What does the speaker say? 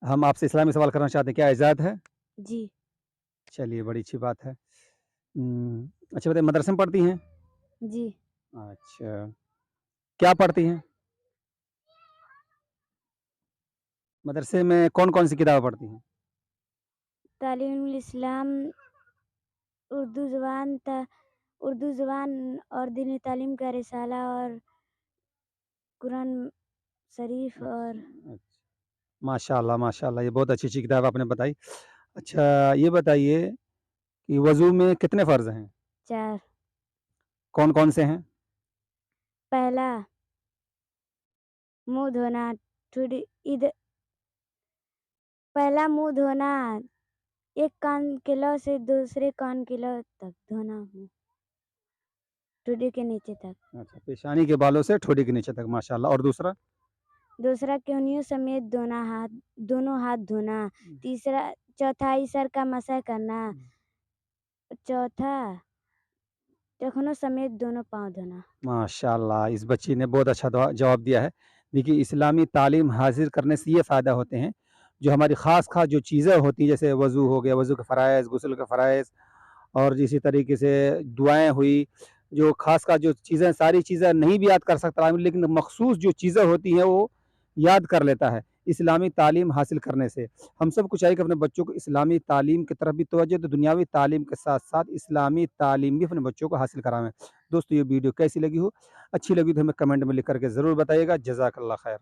हम आपसे इस्लामी सवाल करना चाहते हैं, क्या इजाज़त है? जी, चलिए, बड़ी अच्छी बात है। अच्छा बताइए, मदरसे में पढ़ती हैं? जी। अच्छा, क्या पढ़ती हैं? मदरसे में कौन-कौन सी किताबें पढ़ती हैं? तालीमुल इस्लाम, उर्दू ज़ुबान त उर्दू ज़ुबान और दीनी तालीम का रिसाला और कुरान शरीफ और अच्छा, अच्छा। माशाअल्लाह, माशाअल्लाह, ये बहुत अच्छी-अच्छी किताब आपने बताई। अच्छा, ये बताइए कि वज़ू में कितने फ़र्ज़ हैं? 4। कौन-कौन से हैं? पहला मुँह धोना, ठुडी इध पहला मुँह धोना, एक कान के लौ से दूसरे कान के लौ तक धोना मुँह, ठुडी के नीचे तक। अच्छा, पेशानी के बालों से ठोड़ी के नीचे तक, माशाअल्लाह। और दूसरा? दूसरा केहनियों समेत दोनों हाथ धोना। तीसरा चौथा सर का मसाह करना। चौथा टखनों समेत दोनों पाँव धोना। माशाअल्लाह, इस बच्ची ने बहुत अच्छा जवाब दिया है। देखिए, इस्लामी तालीम हासिल करने से ये फ़ायदा होते हैं, जो हमारी ख़ास जो चीज़ें होती हैं, जैसे वज़ू हो गया, वज़ू के फ़राइज़, गुस्ल के फ़राइज़, और इसी तरीके से दुआएँ हुई, जो ख़ास जो चीज़ें, सारी चीज़ें नहीं भी याद कर सकता आदमी, लेकिन मख़सूस जो चीज़ें होती हैं, वो याद कर लेता है, इस्लामी तालीम हासिल करने से। हम सबको चाहिए कि अपने बच्चों को इस्लामी तालीम की तरफ भी तवज्जो दें, दुनियावी तालीम के साथ-साथ इस्लामी तालीम भी अपने बच्चों को हासिल करावें। दोस्तों, ये वीडियो कैसी लगी हो? अच्छी लगी तो हमें कमेंट में लिख कर के ज़रूर बताइएगा। जज़ाकल्लाह खैर।